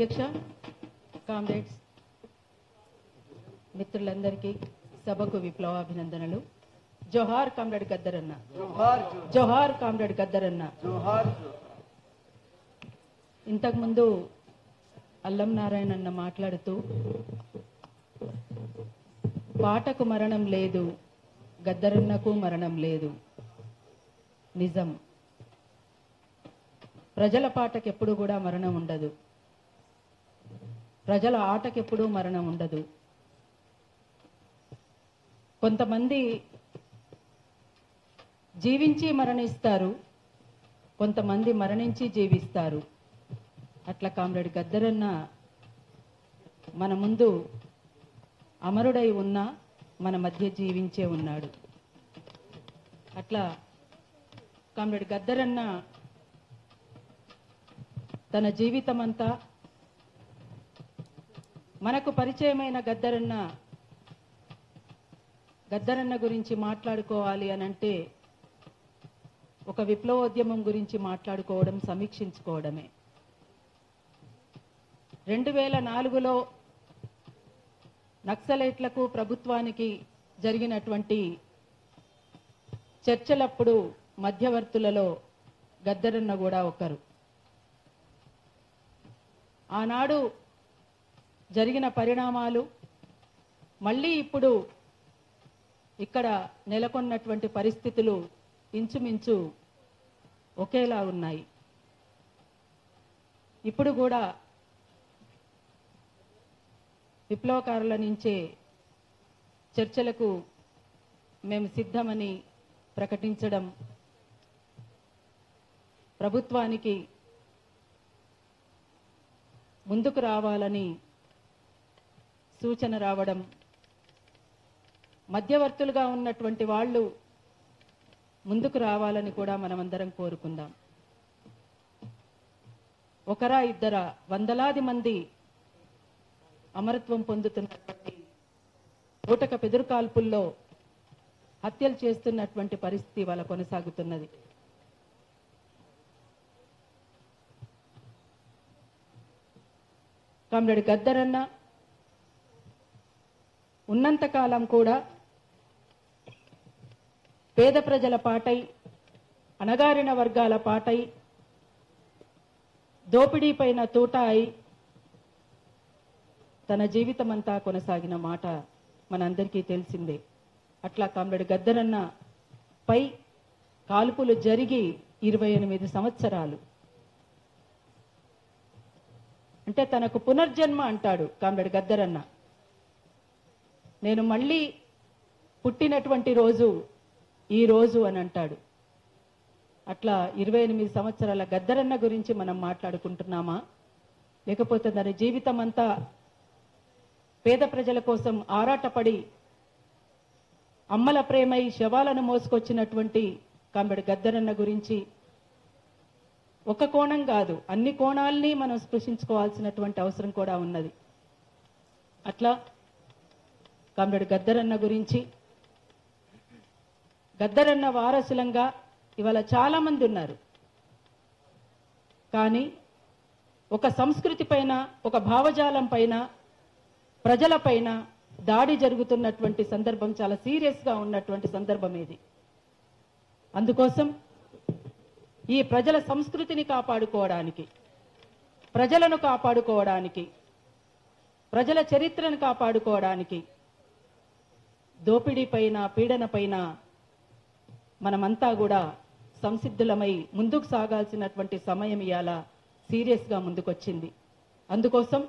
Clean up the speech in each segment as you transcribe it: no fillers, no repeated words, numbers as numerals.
అధ్యక్ష, కామ్రేడ్స్, మిత్రులందరికీ సభకు విప్లవాభినందనలు. జోహార్ కామ్రేడ్ గద్దరన్న, జోహార్ కామ్రేడ్ గద్దరన్న. ఇంతకుముందు అల్లం నారాయణ అన్న మాట్లాడుతూ పాటకు మరణం లేదు, గద్దరన్నకు మరణం లేదు. నిజం. ప్రజల పాటకెప్పుడు కూడా మరణం ఉండదు, ప్రజల ఆటకెప్పుడు మరణం ఉండదు. కొంతమంది జీవించి మరణిస్తారు, కొంతమంది మరణించి జీవిస్తారు. అట్లా కామ్రేడ్ గద్దరన్న మన ముందు అమరుడై ఉన్నా మన మధ్య జీవించే ఉన్నాడు. అట్లా కామ్రేడ్ గద్దరన్న తన జీవితమంతా మనకు పరిచయమైన గద్దరన్న గురించి మాట్లాడుకోవాలి అనంటే ఒక విప్లవోద్యమం గురించి మాట్లాడుకోవడం, సమీక్షించుకోవడమే. 2004లో నక్సలైట్లకు ప్రభుత్వానికి జరిగినటువంటి చర్చలప్పుడు మధ్యవర్తులలో గద్దరన్న కూడా ఒకరు. ఆనాడు జరిగిన పరిణామాలు మళ్ళీ ఇప్పుడు ఇక్కడ నెలకొన్నటువంటి పరిస్థితులు ఇంచుమించు ఒకేలా ఉన్నాయి. ఇప్పుడు కూడా విప్లవకారుల నుంచే చర్చలకు మేము సిద్ధమని ప్రకటించడం, ప్రభుత్వానికి ముందుకు రావాలని సూచన రావడం, మధ్యవర్తులుగా ఉన్నటువంటి వాళ్ళు ముందుకు రావాలని కూడా మనమందరం కోరుకుందాం. ఒకరా ఇద్దరా, వందలాది మంది అమరత్వం పొందుతున్నటువంటి ఊటక పెదురుకాల్పుల్లో హత్యలు చేస్తున్నటువంటి పరిస్థితి వాళ్ళ కొనసాగుతున్నది. కామ్రేడ్ గద్దరన్న ఉన్నంతకాలం కూడా పేద ప్రజల పాటై, అణగారిన వర్గాల పాటై, దోపిడీ పైన తూటా అయి తన జీవితమంతా కొనసాగిన మాట మనందరికీ తెలిసిందే. అట్లా కామ్రేడ్ గద్దరన్న పై కాల్పులు జరిగి 28 సంవత్సరాలు. అంటే తనకు పునర్జన్మ అంటాడు కామ్రేడ్ గద్దరన్న. నేను మళ్ళీ పుట్టినటువంటి రోజు ఈ రోజు అని అంటాడు. అట్లా 28 సంవత్సరాల గద్దరన్న గురించి మనం మాట్లాడుకుంటున్నామా, లేకపోతే తన జీవితం అంతా పేద ప్రజల కోసం ఆరాటపడి అమ్మల ప్రేమై శవాలను మోసుకొచ్చినటువంటి కామ్రేడ్ గద్దరన్న గురించి ఒక కోణం కాదు, అన్ని కోణాలని మనం స్పృశించుకోవాల్సినటువంటి అవసరం కూడా ఉన్నది. అట్లా కామ్రేడ్ గద్దరన్న గురించి, గద్దరన్న వారసులంగా ఇవాళ చాలా మంది ఉన్నారు. కానీ ఒక సంస్కృతి పైన, ఒక భావజాలం పైన, ప్రజల పైన దాడి జరుగుతున్నటువంటి సందర్భం, చాలా సీరియస్గా ఉన్నటువంటి సందర్భం ఇది. అందుకోసం ఈ ప్రజల సంస్కృతిని కాపాడుకోవడానికి, ప్రజలను కాపాడుకోవడానికి, ప్రజల చరిత్రను కాపాడుకోవడానికి, దోపిడీ పైన, పీడన పైన మనమంతా కూడా సంసిద్ధులమై ముందుకు సాగాల్సినటువంటి సమయం ఇవాళ సీరియస్గా ముందుకొచ్చింది. అందుకోసం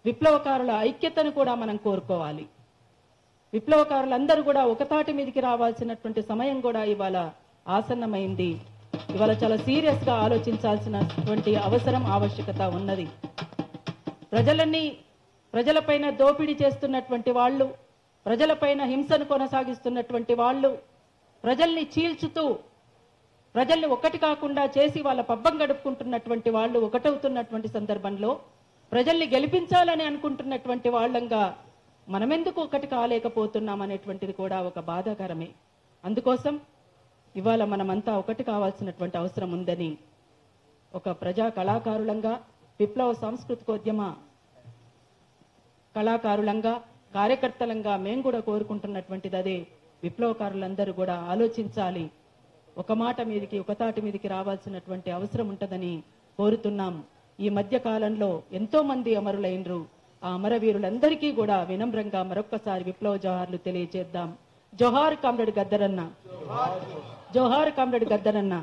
విప్లవకారుల ఐక్యతను కూడా మనం కోరుకోవాలి. విప్లవకారులందరూ కూడా ఒకతాటి మీదకి రావాల్సినటువంటి సమయం కూడా ఇవాళ ఆసన్నమైంది. ఇవాళ చాలా సీరియస్గా ఆలోచించాల్సినటువంటి అవసరం, ఆవశ్యకత ఉన్నది. ప్రజలపైన దోపిడీ చేస్తున్నటువంటి వాళ్ళు, ప్రజలపైన హింసను కొనసాగిస్తున్నటువంటి వాళ్ళు, ప్రజల్ని చీల్చుతూ ప్రజల్ని ఒక్కటి కాకుండా చేసి వాళ్ళ పబ్బం గడుపుకుంటున్నటువంటి వాళ్ళు ఒకటవుతున్నటువంటి సందర్భంలో ప్రజల్ని గెలిపించాలని అనుకుంటున్నటువంటి వాళ్ళంగా మనమెందుకు ఒకటి కాలేకపోతున్నాం అనేటువంటిది కూడా ఒక బాధాకరమే. అందుకోసం ఇవాళ మనమంతా ఒకటి కావాల్సినటువంటి అవసరం ఉందని ఒక ప్రజా కళాకారులంగా, విప్లవ సాంస్కృతికోద్యమ కళాకారులంగా కార్యకర్తలంగా మేము కూడా కోరుకుంటున్నటువంటిది అదే. విప్లవకారులందరూ కూడా ఆలోచించాలి, ఒక మాట మీదకి ఒక తాటి మీదకి రావాల్సినటువంటి అవసరం ఉంటదని కోరుతున్నాం. ఈ మధ్య కాలంలో ఎంతో మంది అమరులైనరు. ఆ అమరవీరులందరికీ కూడా వినమ్రంగా మరొక్కసారి విప్లవ జోహార్లు తెలియజేద్దాం. జోహార్ కామ్రేడ్ గద్దరన్న, జోహార్ కామ్రేడ్ గద్దరన్న.